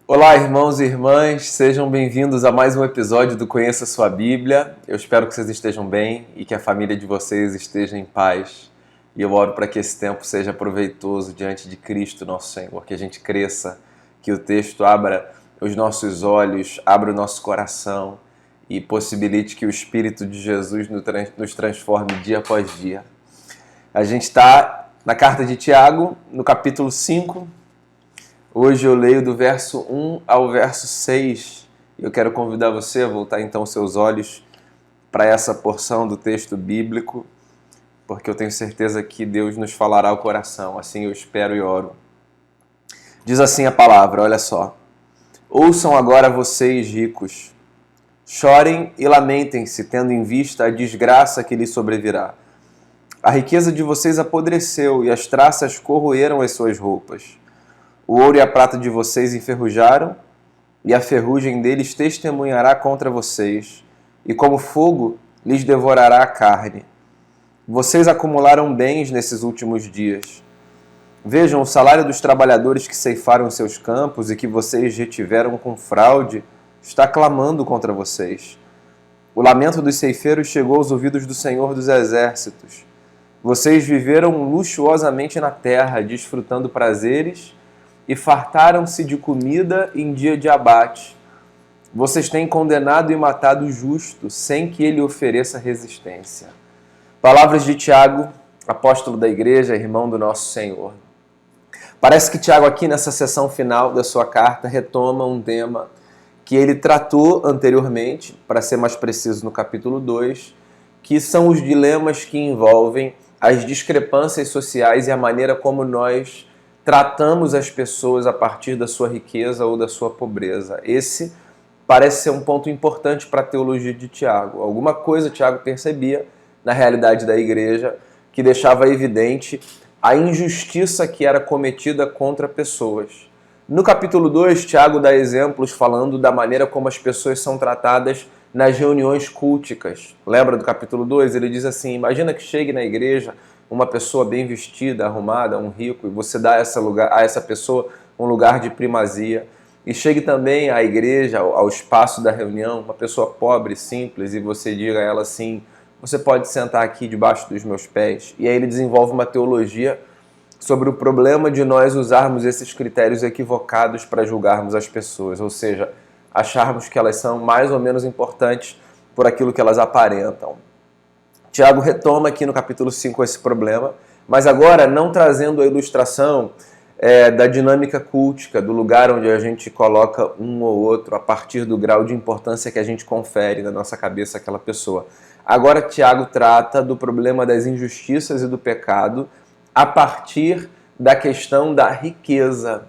Olá, irmãos e irmãs, sejam bem-vindos a mais um episódio do Conheça Sua Bíblia. Eu espero que vocês estejam bem e que a família de vocês esteja em paz. E eu oro para que esse tempo seja proveitoso diante de Cristo, nosso Senhor, que a gente cresça, que o texto abra os nossos olhos, abra o nosso coração e possibilite que o Espírito de Jesus nos transforme dia após dia. A gente está na carta de Tiago, no capítulo 5. Hoje eu leio do verso 1 ao verso 6 e eu quero convidar você a voltar então seus olhos para essa porção do texto bíblico, porque eu tenho certeza que Deus nos falará ao coração, assim eu espero e oro. Diz assim a palavra, olha só: Ouçam agora vocês ricos, chorem e lamentem-se, tendo em vista a desgraça que lhes sobrevirá. A riqueza de vocês apodreceu e as traças corroeram as suas roupas. O ouro e a prata de vocês enferrujaram, e a ferrugem deles testemunhará contra vocês, e como fogo lhes devorará a carne. Vocês acumularam bens nesses últimos dias. Vejam, o salário dos trabalhadores que ceifaram seus campos e que vocês retiveram com fraude está clamando contra vocês. O lamento dos ceifeiros chegou aos ouvidos do Senhor dos Exércitos. Vocês viveram luxuosamente na terra, desfrutando prazeres, e fartaram-se de comida em dia de abate. Vocês têm condenado e matado o justo, sem que ele ofereça resistência. Palavras de Tiago, apóstolo da igreja, irmão do nosso Senhor. Parece que Tiago aqui nessa seção final da sua carta retoma um tema que ele tratou anteriormente, para ser mais preciso no capítulo 2, que são os dilemas que envolvem as discrepâncias sociais e a maneira como nós tratamos as pessoas a partir da sua riqueza ou da sua pobreza. Esse parece ser um ponto importante para a teologia de Tiago. Alguma coisa Tiago percebia na realidade da igreja que deixava evidente a injustiça que era cometida contra pessoas. No capítulo 2, Tiago dá exemplos falando da maneira como as pessoas são tratadas nas reuniões culticas. Lembra do capítulo 2? Ele diz assim: imagina que chegue na igreja uma pessoa bem vestida, arrumada, um rico, e você dá a essa pessoa um lugar de primazia. E chegue também à igreja, ao espaço da reunião, uma pessoa pobre, simples, e você diga a ela assim: você pode sentar aqui debaixo dos meus pés. E aí ele desenvolve uma teologia sobre o problema de nós usarmos esses critérios equivocados para julgarmos as pessoas, ou seja, acharmos que elas são mais ou menos importantes por aquilo que elas aparentam. Tiago retoma aqui no capítulo 5 esse problema, mas agora não trazendo a ilustração da dinâmica cultica, do lugar onde a gente coloca um ou outro a partir do grau de importância que a gente confere na nossa cabeça àquela pessoa. Agora Tiago trata do problema das injustiças e do pecado a partir da questão da riqueza.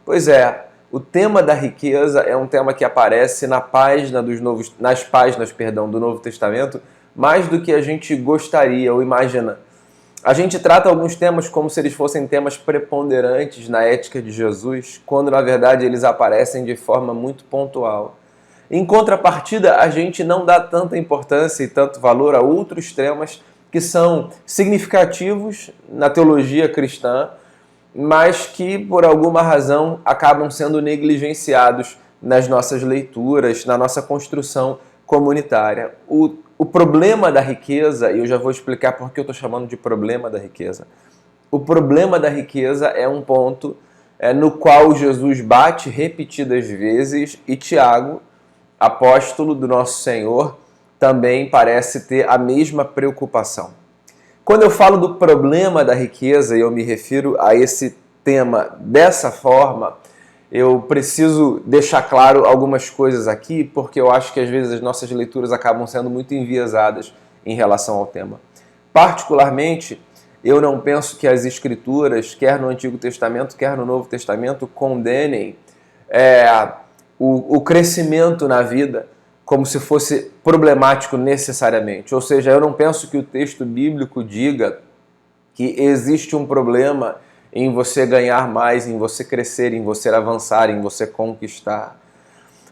Pois é, o tema da riqueza é um tema que aparece nas páginas do Novo Testamento mais do que a gente gostaria ou imagina. A gente trata alguns temas como se eles fossem temas preponderantes na ética de Jesus, quando na verdade eles aparecem de forma muito pontual. Em contrapartida, a gente não dá tanta importância e tanto valor a outros temas que são significativos na teologia cristã, mas que por alguma razão acabam sendo negligenciados nas nossas leituras, na nossa construção comunitária. O problema da riqueza, e eu já vou explicar por que eu estou chamando de problema da riqueza. O problema da riqueza é um ponto no qual Jesus bate repetidas vezes e Tiago, apóstolo do nosso Senhor, também parece ter a mesma preocupação. Quando eu falo do problema da riqueza e eu me refiro a esse tema dessa forma, eu preciso deixar claro algumas coisas aqui, porque eu acho que às vezes as nossas leituras acabam sendo muito enviesadas em relação ao tema. Particularmente, eu não penso que as Escrituras, quer no Antigo Testamento, quer no Novo Testamento, condenem o crescimento na vida como se fosse problemático necessariamente. Ou seja, eu não penso que o texto bíblico diga que existe um problema em você ganhar mais, em você crescer, em você avançar, em você conquistar.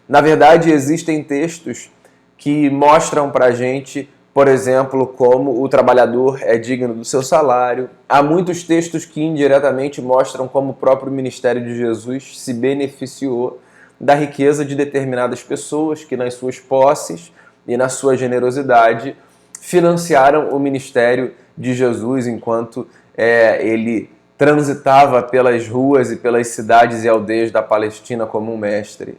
Na verdade, existem textos que mostram pra gente, por exemplo, como o trabalhador é digno do seu salário. Há muitos textos que indiretamente mostram como o próprio ministério de Jesus se beneficiou da riqueza de determinadas pessoas que nas suas posses e na sua generosidade financiaram o ministério de Jesus enquanto ele transitava pelas ruas e pelas cidades e aldeias da Palestina como um mestre.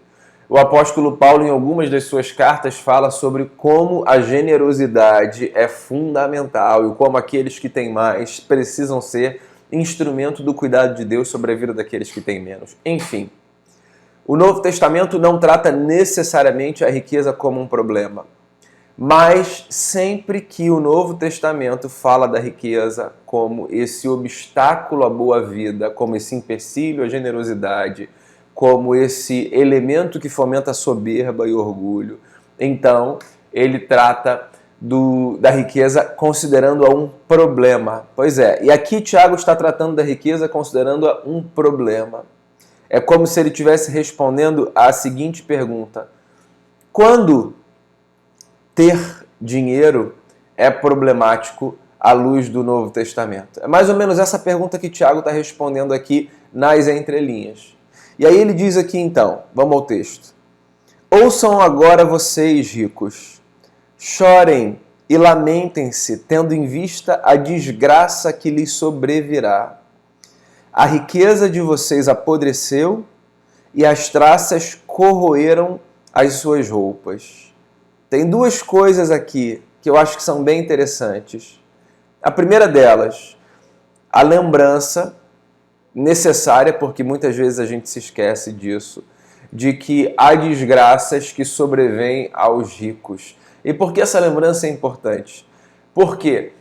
O apóstolo Paulo, em algumas das suas cartas, fala sobre como a generosidade é fundamental e como aqueles que têm mais precisam ser instrumento do cuidado de Deus sobre a vida daqueles que têm menos. Enfim, o Novo Testamento não trata necessariamente a riqueza como um problema, mas sempre que o Novo Testamento fala da riqueza como esse obstáculo à boa vida, como esse empecilho à generosidade, como esse elemento que fomenta a soberba e orgulho, então ele trata da riqueza considerando-a um problema. Pois é, e aqui Tiago está tratando da riqueza considerando-a um problema. É como se ele estivesse respondendo à seguinte pergunta: quando ter dinheiro é problemático à luz do Novo Testamento? É mais ou menos essa pergunta que Tiago está respondendo aqui nas entrelinhas. E aí ele diz aqui então, vamos ao texto. Ouçam agora vocês, ricos, chorem e lamentem-se, tendo em vista a desgraça que lhes sobrevirá. A riqueza de vocês apodreceu e as traças corroeram as suas roupas. Tem duas coisas aqui que eu acho que são bem interessantes. A primeira delas, a lembrança necessária, porque muitas vezes a gente se esquece disso, de que há desgraças que sobrevêm aos ricos. E por que essa lembrança é importante? Porque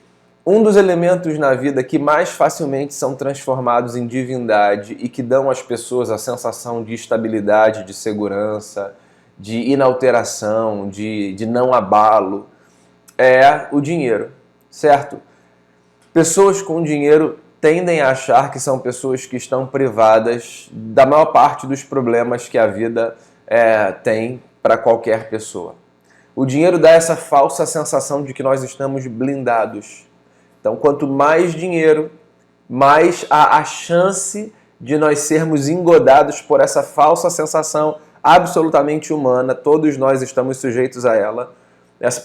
um dos elementos na vida que mais facilmente são transformados em divindade e que dão às pessoas a sensação de estabilidade, de segurança, de inalteração, de não abalo, é o dinheiro, certo? Pessoas com dinheiro tendem a achar que são pessoas que estão privadas da maior parte dos problemas que a vida tem para qualquer pessoa. O dinheiro dá essa falsa sensação de que nós estamos blindados. Então, quanto mais dinheiro, mais há a chance de nós sermos engodados por essa falsa sensação absolutamente humana. Todos nós estamos sujeitos a ela,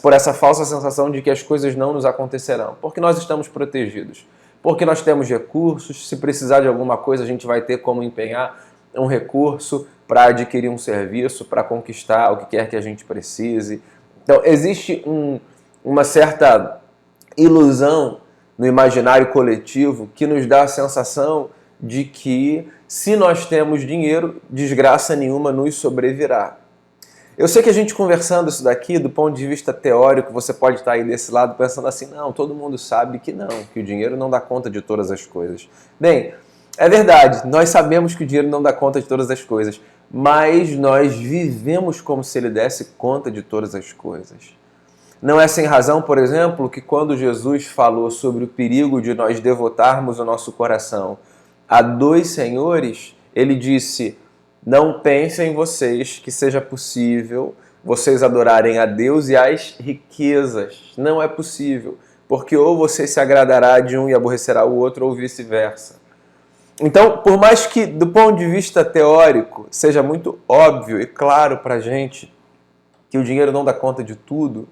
por essa falsa sensação de que as coisas não nos acontecerão, porque nós estamos protegidos. Porque nós temos recursos, se precisar de alguma coisa a gente vai ter como empenhar um recurso para adquirir um serviço, para conquistar o que quer que a gente precise. Então existe uma certa ilusão no imaginário coletivo que nos dá a sensação de que se nós temos dinheiro, desgraça nenhuma nos sobrevirá. Eu sei que a gente conversando isso daqui, do ponto de vista teórico, você pode estar aí desse lado pensando assim, não, todo mundo sabe que não, que o dinheiro não dá conta de todas as coisas. Bem, é verdade, nós sabemos que o dinheiro não dá conta de todas as coisas, mas nós vivemos como se ele desse conta de todas as coisas. Não é sem razão, por exemplo, que quando Jesus falou sobre o perigo de nós devotarmos o nosso coração a dois senhores, ele disse: não pensem em vocês que seja possível vocês adorarem a Deus e as riquezas. Não é possível, porque ou você se agradará de um e aborrecerá o outro, ou vice-versa. Então, por mais que do ponto de vista teórico seja muito óbvio e claro para a gente que o dinheiro não dá conta de tudo,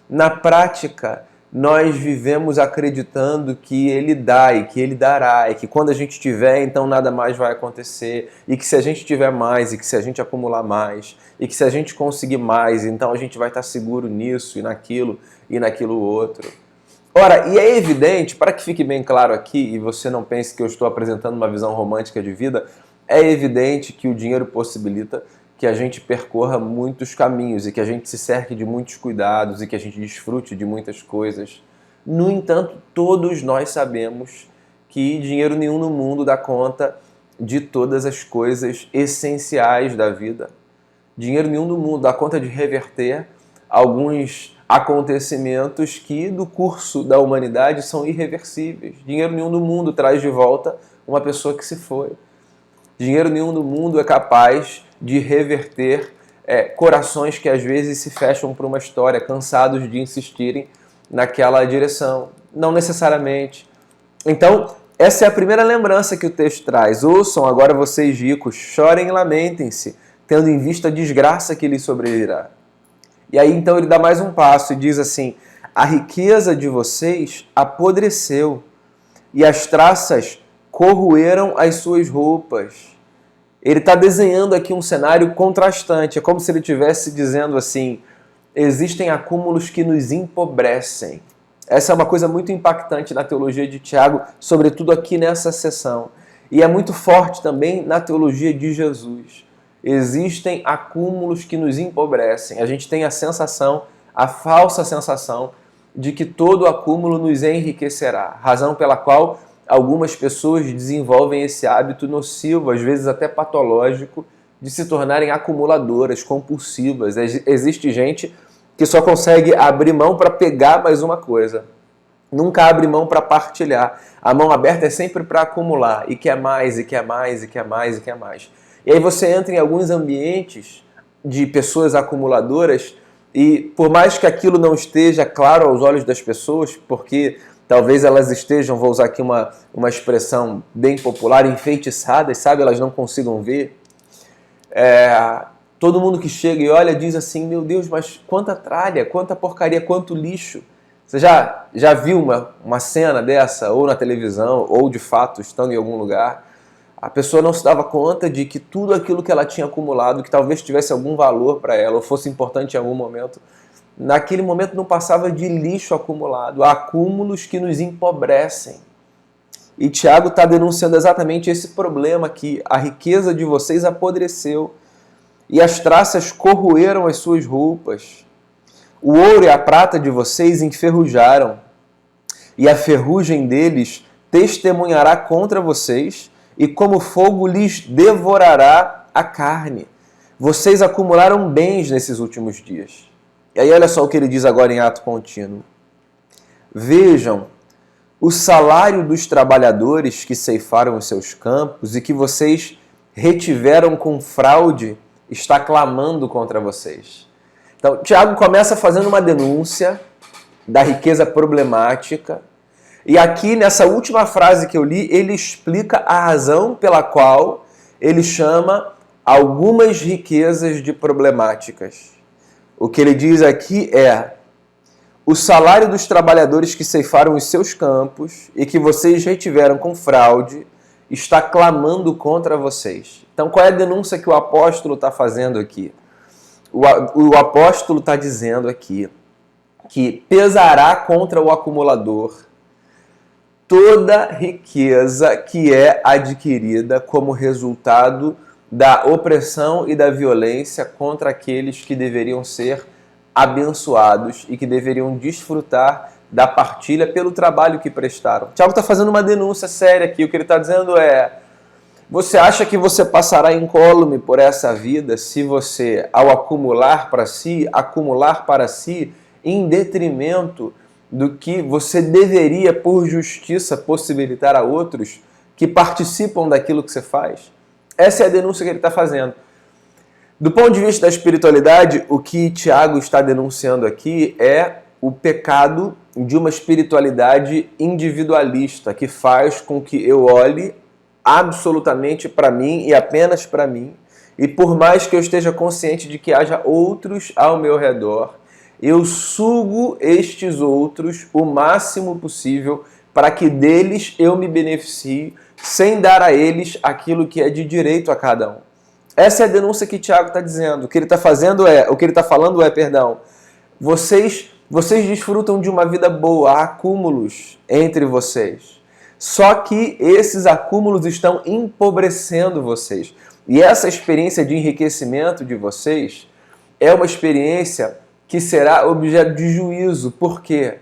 na prática nós vivemos acreditando que ele dá e que ele dará, e que quando a gente tiver, então nada mais vai acontecer, e que se a gente tiver mais, e que se a gente acumular mais, e que se a gente conseguir mais, então a gente vai estar seguro nisso e naquilo outro. Ora, e é evidente, para que fique bem claro aqui, e você não pense que eu estou apresentando uma visão romântica de vida, é evidente que o dinheiro possibilita que a gente percorra muitos caminhos e que a gente se cerque de muitos cuidados e que a gente desfrute de muitas coisas. No entanto, todos nós sabemos que dinheiro nenhum no mundo dá conta de todas as coisas essenciais da vida. Dinheiro nenhum no mundo dá conta de reverter alguns acontecimentos que do curso da humanidade são irreversíveis. Dinheiro nenhum no mundo traz de volta uma pessoa que se foi. Dinheiro nenhum no mundo é capaz de reverter corações que às vezes se fecham para uma história, cansados de insistirem naquela direção. Não necessariamente. Então, essa é a primeira lembrança que o texto traz. Ouçam agora vocês ricos, chorem e lamentem-se, tendo em vista a desgraça que lhe sobrevirá. E aí então ele dá mais um passo e diz assim: a riqueza de vocês apodreceu e as traças corroeram as suas roupas. Ele está desenhando aqui um cenário contrastante. É como se ele estivesse dizendo assim: existem acúmulos que nos empobrecem. Essa é uma coisa muito impactante na teologia de Tiago, sobretudo aqui nessa sessão. E é muito forte também na teologia de Jesus. Existem acúmulos que nos empobrecem. A gente tem a sensação, a falsa sensação, de que todo acúmulo nos enriquecerá. Razão pela qual algumas pessoas desenvolvem esse hábito nocivo, às vezes até patológico, de se tornarem acumuladoras, compulsivas. Existe gente que só consegue abrir mão para pegar mais uma coisa. Nunca abre mão para partilhar. A mão aberta é sempre para acumular. E quer mais, e quer mais, e quer mais, e quer mais. E aí você entra em alguns ambientes de pessoas acumuladoras e por mais que aquilo não esteja claro aos olhos das pessoas, porque talvez elas estejam, vou usar aqui uma expressão bem popular, enfeitiçadas, sabe? Elas não consigam ver. Todo mundo que chega e olha diz assim: meu Deus, mas quanta tralha, quanta porcaria, quanto lixo. Você já viu uma cena dessa, ou na televisão, ou de fato estando em algum lugar? A pessoa não se dava conta de que tudo aquilo que ela tinha acumulado, que talvez tivesse algum valor para ela, ou fosse importante em algum momento, naquele momento não passava de lixo acumulado. Há acúmulos que nos empobrecem. E Tiago está denunciando exatamente esse problema aqui. A riqueza de vocês apodreceu e as traças corroeram as suas roupas. O ouro e a prata de vocês enferrujaram e a ferrugem deles testemunhará contra vocês e como fogo lhes devorará a carne. Vocês acumularam bens nesses últimos dias. E aí olha só o que ele diz agora em ato contínuo. Vejam, o salário dos trabalhadores que ceifaram os seus campos e que vocês retiveram com fraude está clamando contra vocês. Então, Tiago começa fazendo uma denúncia da riqueza problemática. E aqui, nessa última frase que eu li, ele explica a razão pela qual ele chama algumas riquezas de problemáticas. O que ele diz aqui é: o salário dos trabalhadores que ceifaram os seus campos e que vocês retiveram com fraude está clamando contra vocês. Então, qual é a denúncia que o apóstolo está fazendo aqui? O apóstolo está dizendo aqui que pesará contra o acumulador toda riqueza que é adquirida como resultado da opressão e da violência contra aqueles que deveriam ser abençoados e que deveriam desfrutar da partilha pelo trabalho que prestaram. Tiago está fazendo uma denúncia séria aqui. O que ele está dizendo é: você acha que você passará incólume por essa vida se você, ao acumular para si em detrimento do que você deveria, por justiça, possibilitar a outros que participam daquilo que você faz? Essa é a denúncia que ele está fazendo. Do ponto de vista da espiritualidade, o que Tiago está denunciando aqui é o pecado de uma espiritualidade individualista, que faz com que eu olhe absolutamente para mim e apenas para mim, e por mais que eu esteja consciente de que haja outros ao meu redor, eu sugo estes outros o máximo possível para que deles eu me beneficie, sem dar a eles aquilo que é de direito a cada um. Essa é a denúncia que Tiago está dizendo. O que ele está falando é, vocês desfrutam de uma vida boa, há acúmulos entre vocês. Só que esses acúmulos estão empobrecendo vocês. E essa experiência de enriquecimento de vocês é uma experiência que será objeto de juízo. Por quê?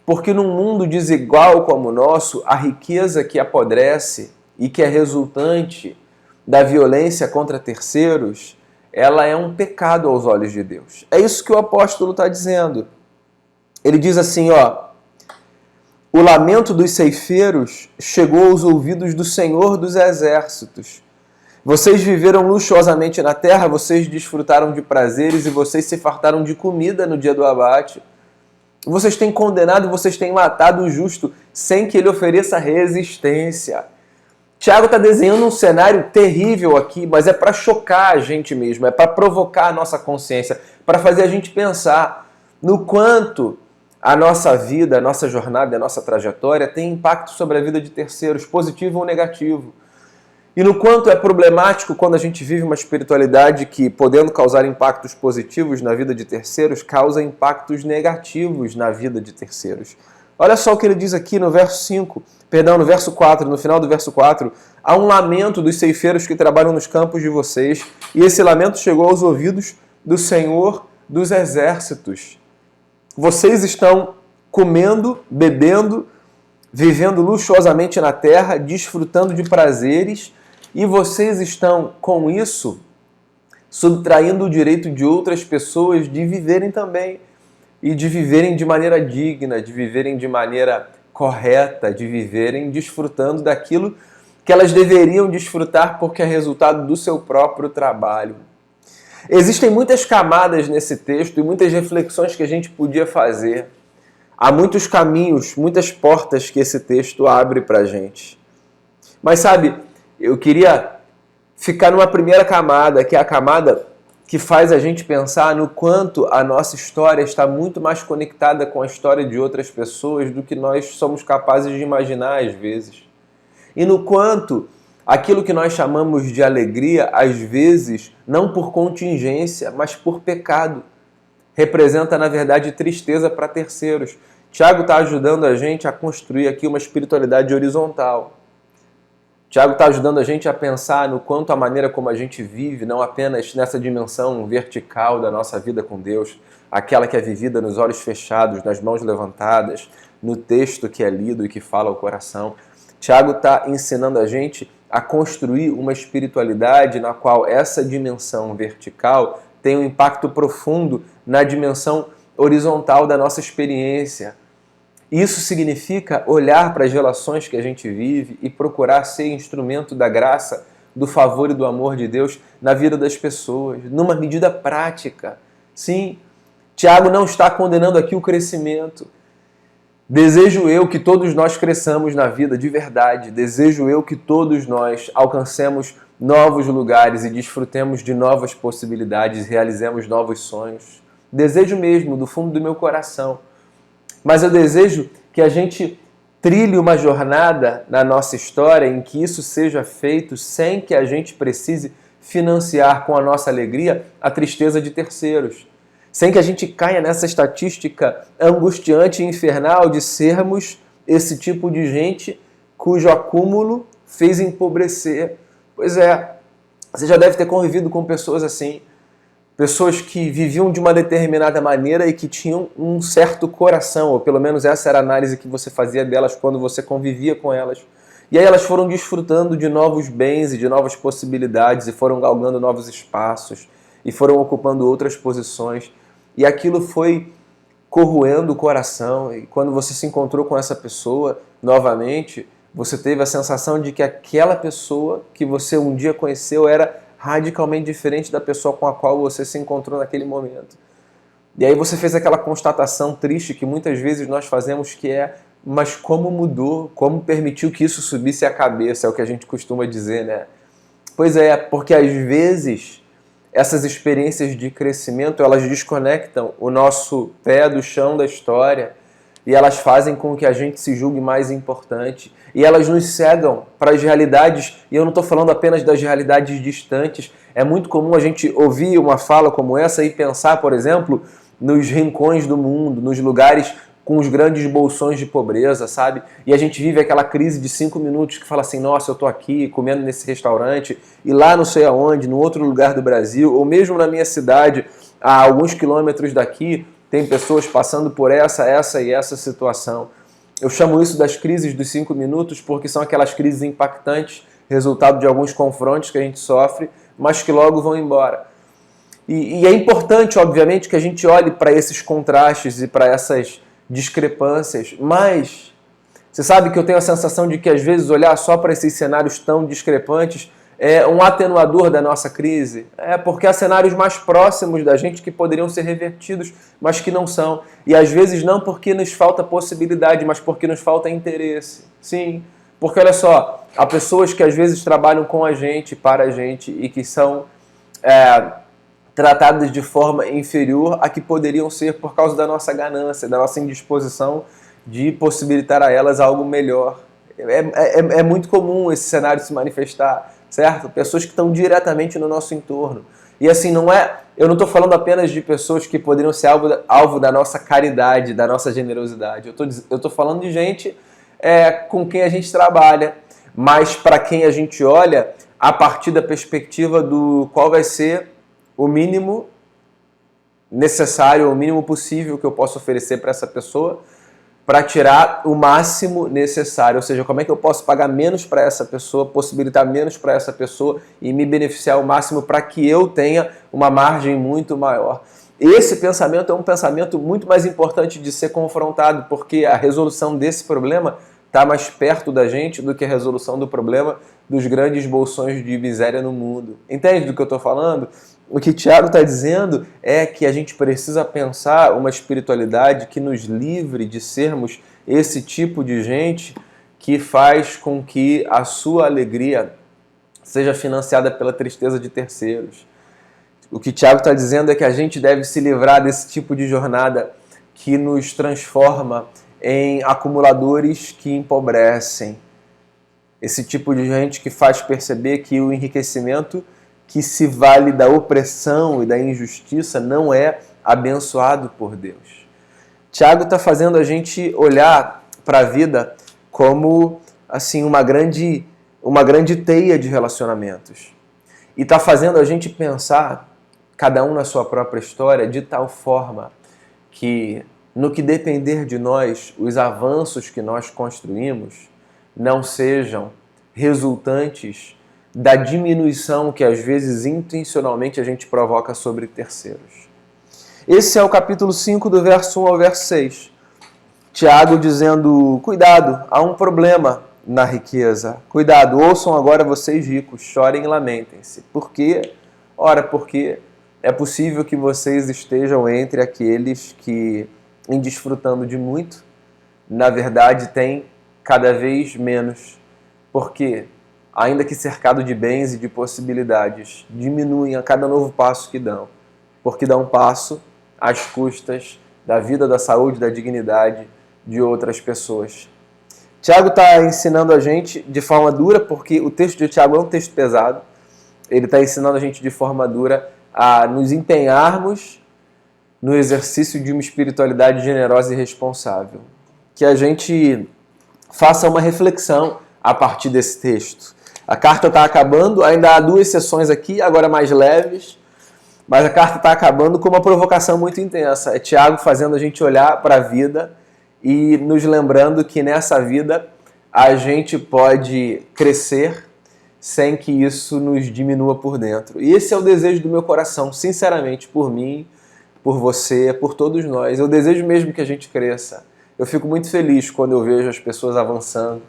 Porque num mundo desigual como o nosso, a riqueza que apodrece e que é resultante da violência contra terceiros, ela é um pecado aos olhos de Deus. É isso que o apóstolo está dizendo. Ele diz assim, o lamento dos ceifeiros chegou aos ouvidos do Senhor dos Exércitos. Vocês viveram luxuosamente na terra, vocês desfrutaram de prazeres e vocês se fartaram de comida no dia do abate. Vocês têm condenado, vocês têm matado o justo sem que ele ofereça resistência. Tiago está desenhando um cenário terrível aqui, mas é para chocar a gente mesmo, é para provocar a nossa consciência, para fazer a gente pensar no quanto a nossa vida, a nossa jornada, a nossa trajetória tem impacto sobre a vida de terceiros, positivo ou negativo. E no quanto é problemático quando a gente vive uma espiritualidade que, podendo causar impactos positivos na vida de terceiros, causa impactos negativos na vida de terceiros. Olha só o que ele diz aqui no no verso 4, no final do verso 4. Há um lamento dos ceifeiros que trabalham nos campos de vocês, e esse lamento chegou aos ouvidos do Senhor dos Exércitos. Vocês estão comendo, bebendo, vivendo luxuosamente na terra, desfrutando de prazeres, e vocês estão, com isso, subtraindo o direito de outras pessoas de viverem também. E de viverem de maneira digna, de viverem de maneira correta, de viverem desfrutando daquilo que elas deveriam desfrutar porque é resultado do seu próprio trabalho. Existem muitas camadas nesse texto e muitas reflexões que a gente podia fazer. Há muitos caminhos, muitas portas que esse texto abre para a gente. Mas sabe, eu queria ficar numa primeira camada, que é a camada que faz a gente pensar no quanto a nossa história está muito mais conectada com a história de outras pessoas do que nós somos capazes de imaginar às vezes. E no quanto aquilo que nós chamamos de alegria, às vezes, não por contingência, mas por pecado, representa, na verdade, tristeza para terceiros. Tiago está ajudando a gente a construir aqui uma espiritualidade horizontal. Tiago está ajudando a gente a pensar no quanto a maneira como a gente vive, não apenas nessa dimensão vertical da nossa vida com Deus, aquela que é vivida nos olhos fechados, nas mãos levantadas, no texto que é lido e que fala ao coração. Tiago está ensinando a gente a construir uma espiritualidade na qual essa dimensão vertical tem um impacto profundo na dimensão horizontal da nossa experiência. Isso significa olhar para as relações que a gente vive e procurar ser instrumento da graça, do favor e do amor de Deus na vida das pessoas, numa medida prática. Sim, Tiago não está condenando aqui o crescimento. Desejo eu que todos nós cresçamos na vida de verdade. Desejo eu que todos nós alcancemos novos lugares e desfrutemos de novas possibilidades, realizemos novos sonhos. Desejo mesmo, do fundo do meu coração. Mas eu desejo que a gente trilhe uma jornada na nossa história em que isso seja feito sem que a gente precise financiar com a nossa alegria a tristeza de terceiros. Sem que a gente caia nessa estatística angustiante e infernal de sermos esse tipo de gente cujo acúmulo fez empobrecer. Pois é, você já deve ter convivido com pessoas assim. Pessoas que viviam de uma determinada maneira e que tinham um certo coração, ou pelo menos essa era a análise que você fazia delas quando você convivia com elas. E aí elas foram desfrutando de novos bens e de novas possibilidades e foram galgando novos espaços e foram ocupando outras posições. E aquilo foi corroendo o coração. E quando você se encontrou com essa pessoa novamente, você teve a sensação de que aquela pessoa que você um dia conheceu era radicalmente diferente da pessoa com a qual você se encontrou naquele momento. E aí você fez aquela constatação triste que muitas vezes nós fazemos, que é: mas como mudou? Como permitiu que isso subisse a cabeça? É o que a gente costuma dizer, né? Pois é, porque às vezes essas experiências de crescimento, elas desconectam o nosso pé do chão da história e elas fazem com que a gente se julgue mais importante. E elas nos cegam para as realidades, e eu não estou falando apenas das realidades distantes. É muito comum a gente ouvir uma fala como essa e pensar, por exemplo, nos rincões do mundo, nos lugares com os grandes bolsões de pobreza, sabe? E a gente vive aquela crise de 5 minutos que fala assim: nossa, eu estou aqui comendo nesse restaurante, e lá não sei aonde, no outro lugar do Brasil, ou mesmo na minha cidade, a alguns quilômetros daqui, tem pessoas passando por essa e essa situação. Eu chamo isso das crises dos 5 minutos porque são aquelas crises impactantes, resultado de alguns confrontos que a gente sofre, mas que logo vão embora. E é importante, obviamente, que a gente olhe para esses contrastes e para essas discrepâncias, mas você sabe que eu tenho a sensação de que às vezes olhar só para esses cenários tão discrepantes é um atenuador da nossa crise. É porque há cenários mais próximos da gente que poderiam ser revertidos, mas que não são. E às vezes não porque nos falta possibilidade, mas porque nos falta interesse. Sim, Porque olha só, há pessoas que às vezes trabalham com a gente, para a gente, e que são tratadas de forma inferior a que poderiam ser por causa da nossa ganância, da nossa indisposição de possibilitar a elas algo melhor. É muito comum esse cenário se manifestar, certo? Pessoas que estão diretamente no nosso entorno. E assim, eu não estou falando apenas de pessoas que poderiam ser alvo da nossa caridade, da nossa generosidade. Eu estou falando de gente com quem a gente trabalha, mas para quem a gente olha a partir da perspectiva do qual vai ser o mínimo necessário, o mínimo possível que eu posso oferecer para essa pessoa, para tirar o máximo necessário. Ou seja, como é que eu posso pagar menos para essa pessoa, possibilitar menos para essa pessoa e me beneficiar o máximo para que eu tenha uma margem muito maior. Esse pensamento é um pensamento muito mais importante de ser confrontado, porque a resolução desse problema está mais perto da gente do que a resolução do problema dos grandes bolsões de miséria no mundo. Entende do que eu estou falando? O que Tiago está dizendo é que a gente precisa pensar uma espiritualidade que nos livre de sermos esse tipo de gente que faz com que a sua alegria seja financiada pela tristeza de terceiros. O que Tiago está dizendo é que a gente deve se livrar desse tipo de jornada que nos transforma em acumuladores que empobrecem. Esse tipo de gente que faz perceber que o enriquecimento que se vale da opressão e da injustiça não é abençoado por Deus. Tiago está fazendo a gente olhar para a vida como assim uma grande teia de relacionamentos. E está fazendo a gente pensar, cada um na sua própria história, de tal forma que, no que depender de nós, os avanços que nós construímos não sejam resultantes da diminuição que às vezes intencionalmente a gente provoca sobre terceiros. Esse é o capítulo 5, do verso 1 ao verso 6. Tiago dizendo, cuidado, há um problema na riqueza. Cuidado, ouçam agora vocês ricos, chorem e lamentem-se. Por quê? Ora, porque é possível que vocês estejam entre aqueles que, em desfrutando de muito, na verdade têm cada vez menos. Porque, ainda que cercado de bens e de possibilidades, diminuem a cada novo passo que dão. Porque dão um passo às custas da vida, da saúde, da dignidade de outras pessoas. Tiago está ensinando a gente de forma dura, porque o texto de Tiago é um texto pesado. Ele está ensinando a gente de forma dura a nos empenharmos no exercício de uma espiritualidade generosa e responsável. Que a gente faça uma reflexão a partir desse texto. A carta está acabando, ainda há 2 sessões aqui, agora mais leves, mas a carta está acabando com uma provocação muito intensa. É Tiago fazendo a gente olhar para a vida e nos lembrando que nessa vida a gente pode crescer sem que isso nos diminua por dentro. E esse é o desejo do meu coração, sinceramente, por mim, por você, por todos nós. Eu desejo mesmo que a gente cresça. Eu fico muito feliz quando eu vejo as pessoas avançando,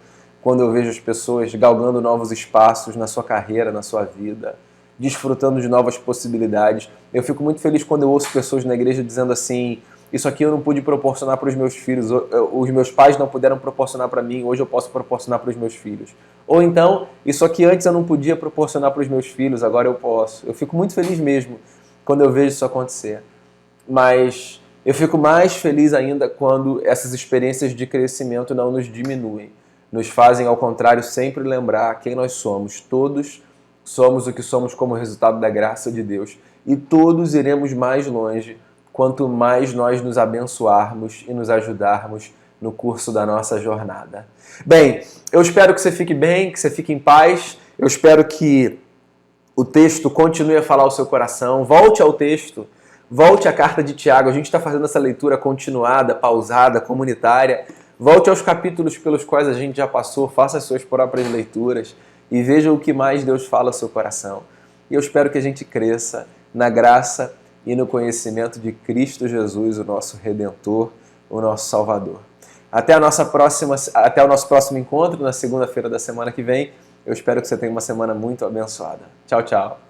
quando eu vejo as pessoas galgando novos espaços na sua carreira, na sua vida, desfrutando de novas possibilidades. Eu fico muito feliz quando eu ouço pessoas na igreja dizendo assim, isso aqui eu não pude proporcionar para os meus filhos, os meus pais não puderam proporcionar para mim, hoje eu posso proporcionar para os meus filhos. Ou então, isso aqui antes eu não podia proporcionar para os meus filhos, agora eu posso. Eu fico muito feliz mesmo quando eu vejo isso acontecer. Mas eu fico mais feliz ainda quando essas experiências de crescimento não nos diminuem. Nos fazem, ao contrário, sempre lembrar quem nós somos. Todos somos o que somos como resultado da graça de Deus. E todos iremos mais longe quanto mais nós nos abençoarmos e nos ajudarmos no curso da nossa jornada. Bem, eu espero que você fique bem, que você fique em paz. Eu espero que o texto continue a falar ao seu coração. Volte ao texto, volte à carta de Tiago. A gente está fazendo essa leitura continuada, pausada, comunitária. Volte aos capítulos pelos quais a gente já passou, faça as suas próprias leituras e veja o que mais Deus fala ao seu coração. E eu espero que a gente cresça na graça e no conhecimento de Cristo Jesus, o nosso Redentor, o nosso Salvador. Até o nosso próximo encontro, na segunda-feira da semana que vem. Eu espero que você tenha uma semana muito abençoada. Tchau, tchau.